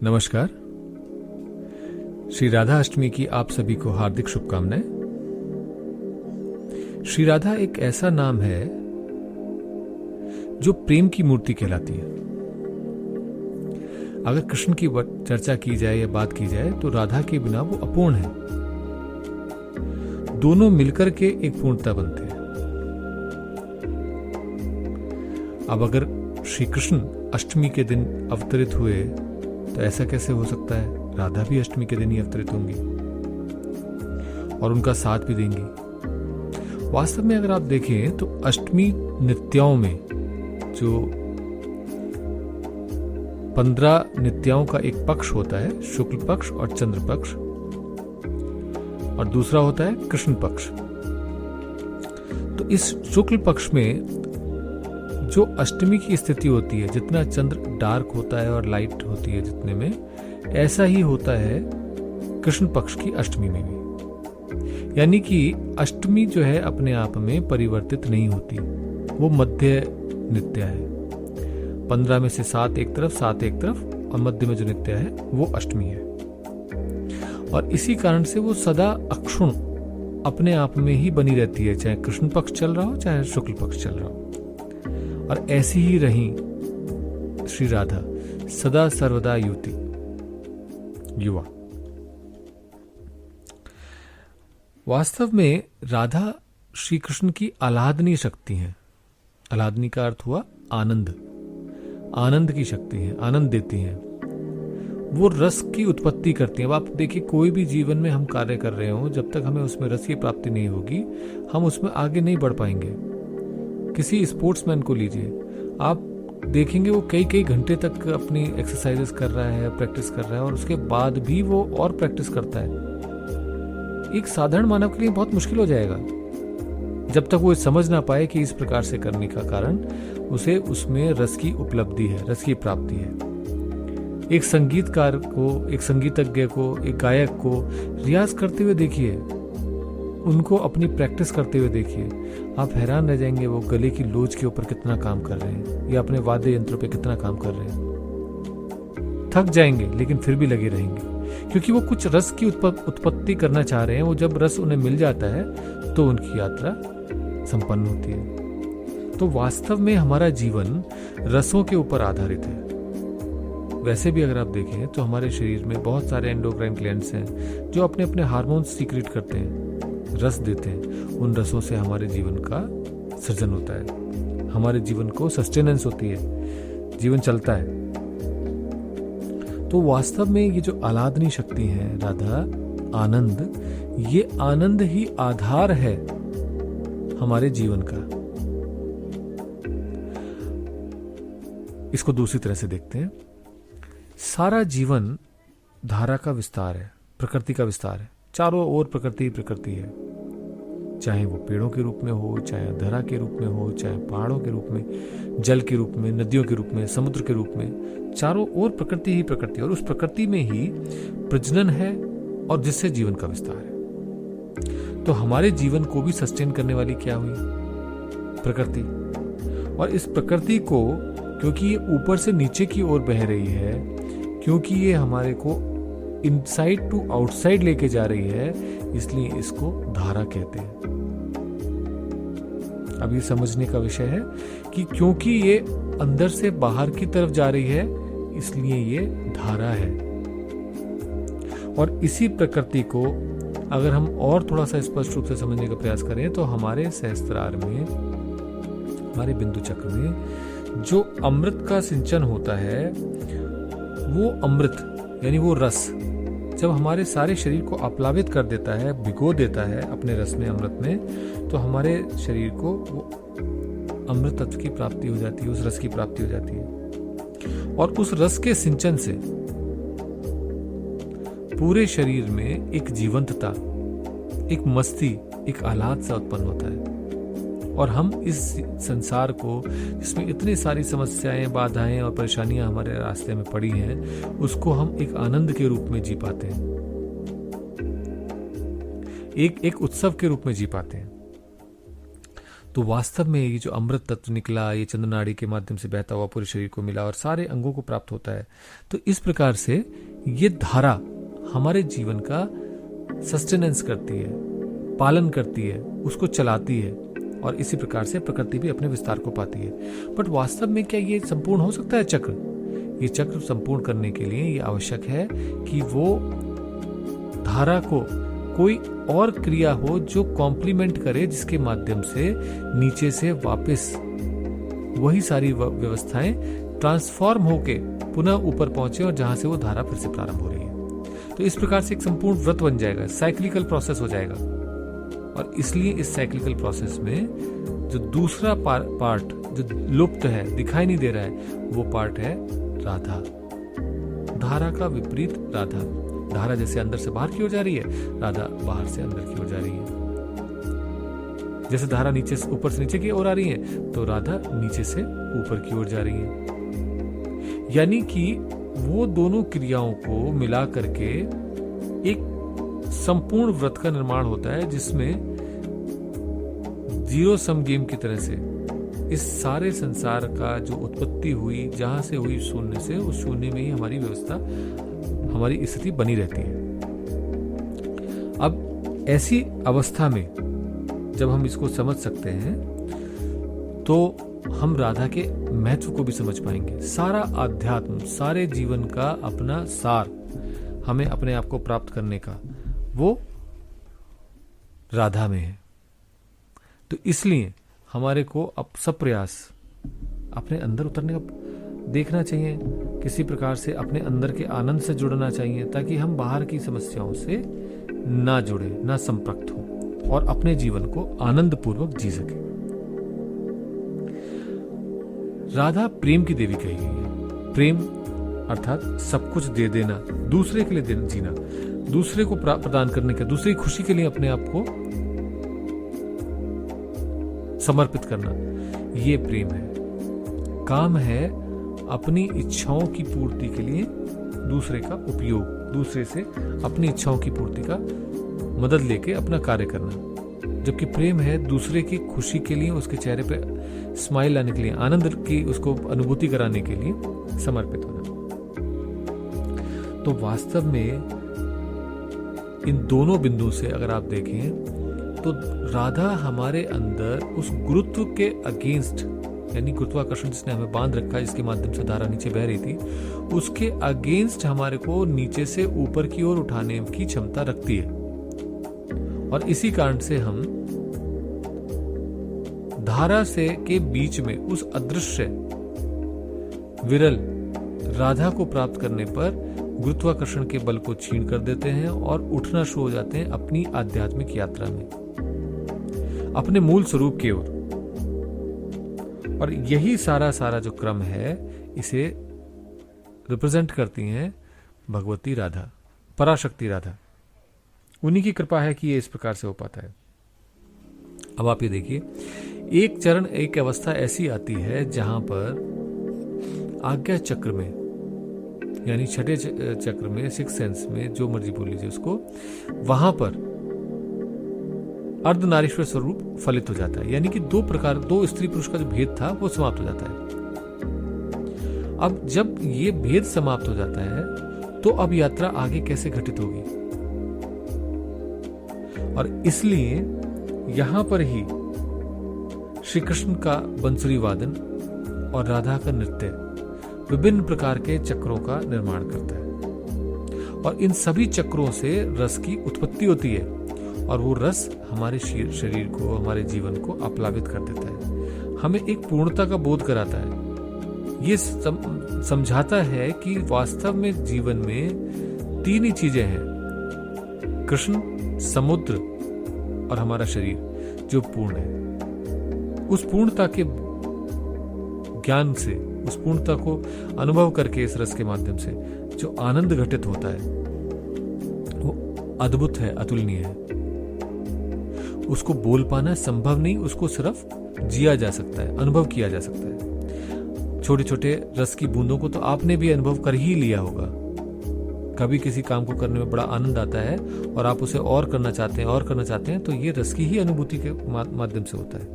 नमस्कार। श्री राधा अष्टमी की आप सभी को हार्दिक शुभकामनाएं। श्री राधा एक ऐसा नाम है जो प्रेम की मूर्ति कहलाती है। अगर कृष्ण की चर्चा की जाए या बात की जाए तो राधा के बिना वो अपूर्ण है। दोनों मिलकर के एक पूर्णता बनते हैं। अब अगर श्री कृष्ण अष्टमी के दिन अवतरित हुए तो ऐसा कैसे हो सकता है? राधा भी अष्टमी के दिन ही अवतरित होंगी और उनका साथ भी देंगी। वास्तव में अगर आप देखें तो अष्टमी नित्याओं में जो 15 नित्याओं का एक पक्ष होता है, शुक्ल पक्ष और चंद्र पक्ष, और दूसरा होता है कृष्ण पक्ष। तो इस शुक्ल पक्ष में जो अष्टमी की स्थिति होती है, जितना चंद्र डार्क होता है और लाइट होती है जितने में, ऐसा ही होता है कृष्ण पक्ष की अष्टमी में भी। यानी कि अष्टमी जो है अपने आप में परिवर्तित नहीं होती, वो मध्य नित्य है। 15 में से 7 एक तरफ, 7 एक तरफ, और मध्य में जो नित्य है वो अष्टमी है। और इसी कारण से वो सदा अक्षुण अपने आप में ही बनी रहती है, चाहे कृष्ण पक्ष चल रहा हो चाहे शुक्ल पक्ष चल रहा हो। और ऐसी ही रही श्री राधा, सदा सर्वदा युवती, युवा। वास्तव में राधा श्री कृष्ण की आह्लादनीय शक्ति है। आह्लादनी का अर्थ हुआ आनंद, आनंद की शक्ति है, आनंद देती है। वो रस की उत्पत्ति करती है। अब आप देखिए, कोई भी जीवन में हम कार्य कर रहे हो, जब तक हमें उसमें रस की प्राप्ति नहीं होगी, हम उसमें आगे नहीं बढ़ पाएंगे। किसी स्पोर्ट्समैन को लीजिए, आप देखेंगे वो कई कई घंटे तक अपनी एक्सरसाइजेस कर रहा है, प्रैक्टिस कर रहा है, और उसके बाद भी वो और प्रैक्टिस करता है। एक साधारण मानव के लिए बहुत मुश्किल हो जाएगा जब तक वो समझ ना पाए कि इस प्रकार से करने का कारण उसे उसमें रस की उपलब्धि है, रस की प्राप्ति है। एक संगीतकार को, एक संगीतज्ञ को, एक गायक को रियाज करते हुए देखिए, उनको अपनी प्रैक्टिस करते हुए देखिए, आप हैरान रह जाएंगे वो गले की लोच के ऊपर कितना काम कर रहे हैं या अपने वाद्य यंत्रों पे कितना काम कर रहे हैं। थक जाएंगे लेकिन फिर भी लगे रहेंगे, क्योंकि वो कुछ रस की उत्पत्ति करना चाह रहे हैं। वो जब रस उन्हें मिल जाता है तो उनकी यात्रा संपन्न होती है। तो वास्तव में हमारा जीवन रसों के ऊपर आधारित है। वैसे भी अगर आप देखें तो हमारे शरीर में बहुत सारे एंडोक्राइन ग्लैंड्स हैं जो अपने अपने हार्मोन्स सीक्रेट करते हैं, रस देते हैं। उन रसों से हमारे जीवन का सृजन होता है, हमारे जीवन को सस्टेनेंस होती है, जीवन चलता है। तो वास्तव में ये जो आह्लादनी शक्ति है राधा, आनंद, ये आनंद ही आधार है हमारे जीवन का। इसको दूसरी तरह से देखते हैं। सारा जीवन धारा का विस्तार है, प्रकृति का विस्तार है। चारों ओर प्रकृति प्रकृति है, चाहे वो पेड़ों के रूप में हो, चाहे धरा के रूप में हो, चाहे पहाड़ों के रूप में, जल के रूप में, नदियों के रूप में, समुद्र के रूप में। चारों ओर प्रकृति ही प्रकृति, और उस प्रकृति में ही प्रजनन है और जिससे जीवन का विस्तार है। तो हमारे जीवन को भी सस्टेन करने वाली क्या हुई? प्रकृति। और इस प्रकृति को, क्योंकि ये ऊपर से नीचे की ओर बह रही है, क्योंकि ये हमारे को इनसाइड टू आउटसाइड लेके जा रही है, इसलिए इसको धारा कहते हैं। अब ये समझने का विषय है कि क्योंकि ये अंदर से बाहर की तरफ जा रही है, इसलिए ये धारा है। और इसी प्रकृति को अगर हम और थोड़ा सा स्पष्ट रूप से समझने का प्रयास करें तो हमारे सहस्त्रार में, हमारे बिंदु चक्र में जो अमृत का सिंचन होता है, वो अमृत यानी वो रस जब हमारे सारे शरीर को आप्लावित कर देता है, भिगो देता है अपने रस में, अमृत में, तो हमारे शरीर को वो अमृत तत्व की प्राप्ति हो जाती है, उस रस की प्राप्ति हो जाती है। और उस रस के सिंचन से पूरे शरीर में एक जीवंतता, एक मस्ती, एक आह्लाद सा उत्पन्न होता है। और हम इस संसार को, जिसमें इतनी सारी समस्याएं, बाधाएं और परेशानियां हमारे रास्ते में पड़ी हैं, उसको हम एक आनंद के रूप में जी पाते हैं, एक उत्सव के रूप में जी पाते हैं। तो वास्तव में ये जो अमृत तत्व निकला, ये चंद्रनाड़ी के माध्यम से बहता हुआ पूरे शरीर को मिला और सारे अंगों को प्राप्त होता है। तो इस प्रकार से ये धारा हमारे जीवन का सस्टेनेंस करती है, पालन करती है, उसको चलाती है, और इसी प्रकार से प्रकृति भी अपने विस्तार को पाती है। बट वास्तव में क्या ये संपूर्ण हो सकता है चक्र? ये चक्र संपूर्ण करने के लिए ये आवश्यक है कि वो धारा को कोई और क्रिया हो जो कॉम्प्लीमेंट करे, जिसके माध्यम से नीचे से वापस वही सारी व्यवस्थाएं ट्रांसफॉर्म होके पुनः ऊपर पहुंचे और जहां से वो धारा फिर से प्रारंभ हो रही है। तो इस प्रकार से एक संपूर्ण व्रत बन जाएगा, साइक्लिकल प्रोसेस हो जाएगा। और इसलिए इस साइक्लिकल प्रोसेस में जो दूसरा पार्ट जो लुप्त है, दिखाई नहीं दे रहा है, वो पार्ट है राधा। धारा का विपरीत राधा। धारा जैसे अंदर से बाहर की ओर जा रही है, राधा बाहर से अंदर की ओर जा रही है। जैसे धारा नीचे से ऊपर से नीचे की ओर आ रही है, तो राधा नीचे से ऊपर की ओर जा रही है। यानी कि वो दोनों क्रियाओं को मिला करके एक संपूर्ण व्रत का निर्माण होता है, जिसमें जीरो सम गेम की तरह से इस सारे संसार का जो उत्पत्ति हुई, जहां से हुई शून्य से, उस शून्य में ही हमारी व्यवस्था, हमारी स्थिति बनी रहती है। अब ऐसी अवस्था में जब हम इसको समझ सकते हैं, तो हम राधा के महत्व को भी समझ पाएंगे। सारा आध्यात्म, सारे जीवन का अपना सार, हमें अपने आप को प्राप्त करने का, वो राधा में है। तो इसलिए हमारे को अब सब प्रयास अपने अंदर उतरने का देखना चाहिए, किसी प्रकार से अपने अंदर के आनंद से जुड़ना चाहिए, ताकि हम बाहर की समस्याओं से ना जुड़े, ना संपर्क हो और अपने जीवन को आनंद पूर्वक जी सके। राधा प्रेम की देवी कही गई है। प्रेम अर्थात सब कुछ दे देना, दूसरे के लिए जीना, दूसरे को प्रदान करने का, दूसरे की खुशी के लिए अपने आप को समर्पित करना, ये प्रेम है। काम है अपनी इच्छाओं की पूर्ति के लिए दूसरे का उपयोग, दूसरे से अपनी इच्छाओं की पूर्ति का मदद लेके अपना कार्य करना। जबकि प्रेम है दूसरे की खुशी के लिए, उसके चेहरे पे स्माइल लाने के लिए, आनंद की उसको अनुभूति कराने के लिए समर्पित होना। तो वास्तव में इन दोनों बिंदु से अगर आप देखें, तो राधा हमारे अंदर उस गुरुत्व के अगेंस्ट, यानी गुरुत्वाकर्षण जिसने हमें बांध रखा है, जिसके माध्यम से धारा नीचे बह रही थी, उसके अगेंस्ट हमारे को नीचे से ऊपर की ओर उठाने की क्षमता रखती है। और इसी कारण से हम धारा से के बीच में उस अदृश्य विरल राधा को प्राप्त करने पर गुरुत्वाकर्षण के बल को छीन कर देते हैं और उठना शुरू हो जाते हैं अपनी आध्यात्मिक यात्रा में, अपने मूल स्वरूप की ओर। और यही सारा जो क्रम है, इसे रिप्रेजेंट करती हैं भगवती राधा, पराशक्ति राधा। उन्हीं की कृपा है कि ये इस प्रकार से हो पाता है। अब आप ये देखिए, एक चरण, एक अवस्था ऐसी आती है जहां पर आज्ञा चक्र में, यानी छठे चक्र में, सिक्स सेंस में, जो मर्जी बोल लीजिए उसको, वहां पर अर्धनारीश्वर स्वरूप फलित हो जाता है। यानी कि दो स्त्री पुरुष का जो भेद था वो समाप्त हो जाता है। अब जब ये भेद समाप्त हो जाता है, तो अब यात्रा आगे कैसे घटित होगी? और इसलिए यहां पर ही श्री कृष्ण का बंसुरी वादन और राधा का नृत्य विभिन्न प्रकार के चक्रों का निर्माण करता है। और इन सभी चक्रों से रस की उत्पत्ति होती है, और वो रस हमारे शरीर को, हमारे जीवन को आप्लावित कर देता है, हमें एक पूर्णता का बोध कराता है। ये समझाता है कि वास्तव में जीवन में तीन ही चीजें हैं, कृष्ण, समुद्र और हमारा शरीर जो पूर्ण है। उस पूर्णता के ज्ञान से, उस पूर्णता को अनुभव करके इस रस के माध्यम से जो आनंद घटित होता है वो अद्भुत है, अतुलनीय है। उसको बोल पाना संभव नहीं, उसको सिर्फ जिया जा सकता है, अनुभव किया जा सकता है। छोटे छोटे रस की बूंदों को तो आपने भी अनुभव कर ही लिया होगा। कभी किसी काम को करने में बड़ा आनंद आता है और आप उसे और करना चाहते हैं, तो ये रस की ही अनुभूति के माध्यम से होता है।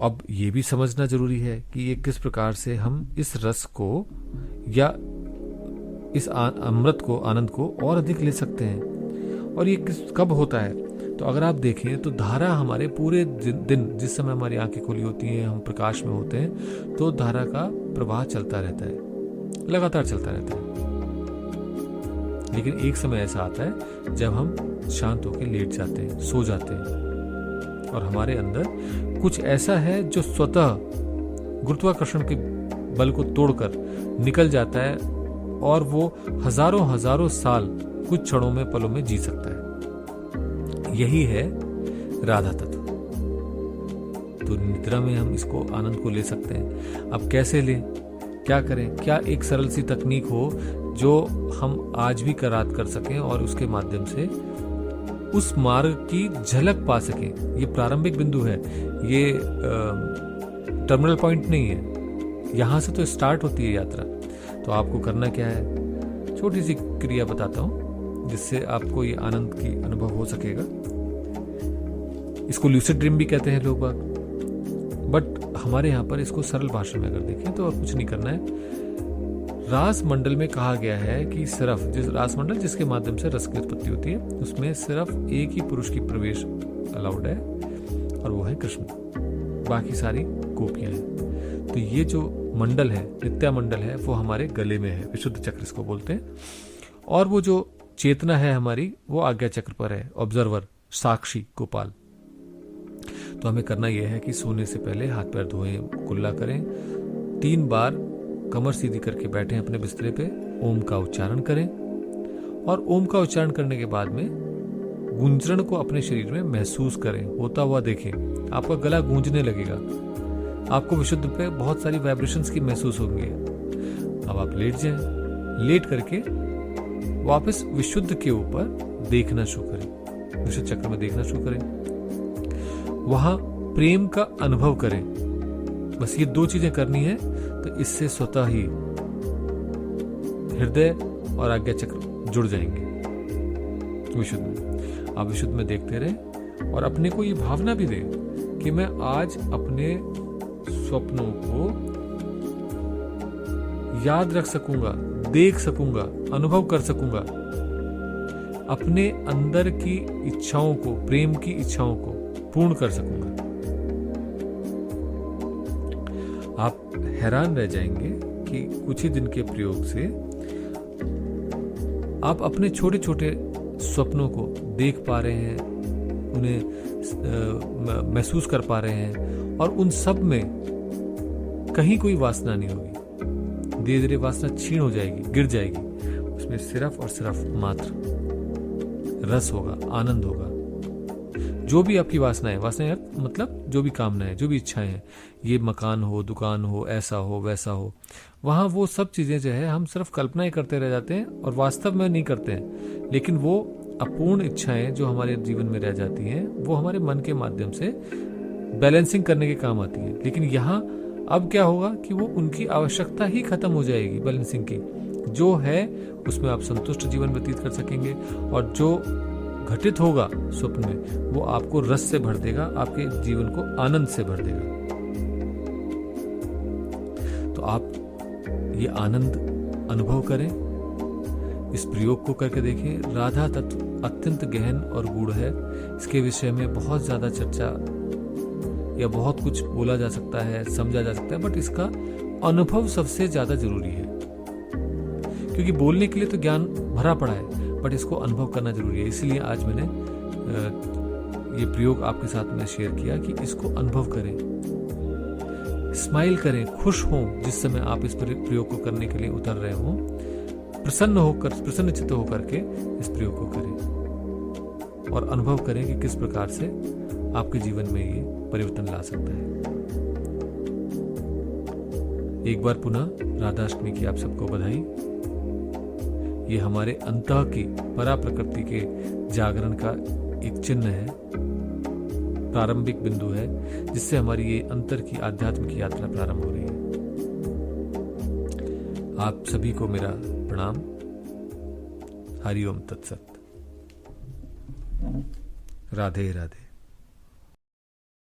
अब ये भी समझना जरूरी है कि ये किस प्रकार से हम इस रस को या इस अमृत को, आनंद को और अधिक ले सकते हैं, और ये कब होता है। तो अगर आप देखें तो धारा हमारे पूरे दिन, जिस समय हमारी आंखें खुली होती हैं, हम प्रकाश में होते हैं, तो धारा का प्रवाह चलता रहता है, लगातार चलता रहता है। लेकिन एक समय ऐसा आता है जब हम शांत होकर लेट जाते हैं, सो जाते हैं, और हमारे अंदर कुछ ऐसा है जो स्वतः गुरुत्वाकर्षण के बल को तोड़कर निकल जाता है, और वो हजारों हजारों साल कुछ क्षणों में, पलों में जी सकता है। यही है राधा तत्व। तो निद्रा में हम इसको, आनंद को ले सकते हैं। अब कैसे लें, क्या करें? क्या एक सरल सी तकनीक हो जो हम आज भी करात कर सकें और उसके माध्यम से उस मार्ग की झलक पा सकें। ये प्रारंभिक बिंदु है, ये टर्मिनल पॉइंट नहीं है। यहां से तो स्टार्ट होती है यात्रा। तो आपको करना क्या है, छोटी सी क्रिया बताता हूं जिससे आपको ये आनंद की अनुभव हो सकेगा। इसको ल्यूसिड ड्रीम भी कहते हैं लोग बाग, बट हमारे यहां पर इसको सरल भाषा में अगर देखें तो और कुछ नहीं करना है। रास मंडल में कहा गया है कि सिर्फ जिस रास मंडल जिसके माध्यम से रस की उत्पत्ति होती है, उसमें सिर्फ एक ही पुरुष की प्रवेश अलाउड है, और वो है कृष्ण। बाकी सारी गोपियां हैं। तो ये जो मंडल है, नित्या मंडल है, वो हमारे गले में है, विशुद्ध चक्र इसको बोलते हैं। और वो जो चेतना है हमारी, वो आज्ञा चक्र पर है, ऑब्जर्वर, साक्षी, गोपाल। तो हमें करना यह है कि सोने से पहले हाथ पैर धोएं, कुल्ला करें, 3 बार कमर सीधी करके बैठें अपने बिस्तरे पे, ओम का उच्चारण करें, और ओम का उच्चारण करने के बाद में गूंजन को अपने शरीर में महसूस करें, होता हुआ देखें। आपका गला गूंजने लगेगा, आपको विशुद्ध पे बहुत सारी वाइब्रेशंस की महसूस होंगी। अब आप लेट जाएं, लेट करके वापस विशुद्ध के ऊपर देखना शुरू करें, विशुद्ध चक्र में देखना शुरू करें, वहां प्रेम का अनुभव करें। बस ये 2 चीजें करनी है, तो इससे स्वतः ही हृदय और आज्ञा चक्र जुड़ जाएंगे विशुद्ध में। आप विशुद्ध में देखते रहें, और अपने को ये भावना भी दें कि मैं आज अपने स्वप्नों को याद रख सकूंगा, देख सकूंगा, अनुभव कर सकूंगा, अपने अंदर की इच्छाओं को, प्रेम की इच्छाओं को पूर्ण कर सकूंगा। आप हैरान रह जाएंगे कि कुछ ही दिन के प्रयोग से आप अपने छोटे छोटे स्वप्नों को देख पा रहे हैं, उन्हें महसूस कर पा रहे हैं, और उन सब में कहीं कोई वासना नहीं होगी। धीरे धीरे वासना क्षीण हो जाएगी, गिर जाएगी। उसमें सिर्फ और सिर्फ मात्र रस होगा, आनंद होगा। जो भी आपकी वासनाएं मतलब जो भी कामनाएं, जो भी इच्छाएं हैं, ये मकान हो, दुकान हो, ऐसा हो, वैसा हो, वहां वो सब चीजें जो है हम सिर्फ कल्पनाएं करते रह जाते हैं और वास्तव में नहीं करते हैं। लेकिन वो अपूर्ण इच्छाएं जो हमारे जीवन में रह जाती हैं, वो हमारे मन के माध्यम से बैलेंसिंग करने के काम आती है। लेकिन यहाँ अब क्या होगा कि वो उनकी आवश्यकता ही खत्म हो जाएगी बैलेंसिंग की। जो है उसमें आप संतुष्ट जीवन व्यतीत कर सकेंगे, और जो घटित होगा स्वप्न में वो आपको रस से भर देगा, आपके जीवन को आनंद से भर देगा। तो आप ये आनंद अनुभव करें, इस प्रयोग को करके देखें। राधा तत्व अत्यंत गहन और गूढ़ है। इसके विषय में बहुत ज्यादा चर्चा या बहुत कुछ बोला जा सकता है, समझा जा सकता है, बट इसका अनुभव सबसे ज्यादा जरूरी है। क्योंकि बोलने के लिए तो ज्ञान भरा पड़ा है, बट इसको अनुभव करना जरूरी है। इसलिए आज मैंने ये प्रयोग आपके साथ में शेयर किया कि इसको अनुभव करें, स्माइल करें, खुश हों जिस समय आप इस प्रयोग को करने के लिए उतर रहे हों, प्रसन्नचित्त होकर के इस प्रयोग को करें और अनुभव करें कि किस प्रकार से आपके जीवन में ये परिवर्तन ला सकता है। एक बार पुनः राधाष्टमी की आप सबको बधाई। ये हमारे अंतः की परा प्रकृति के जागरण का एक चिन्ह है, प्रारंभिक बिंदु है, जिससे हमारी ये अंतर की आध्यात्मिक यात्रा प्रारंभ हो रही है। आप सभी को मेरा प्रणाम। हरि ओम तत्सत। राधे राधे।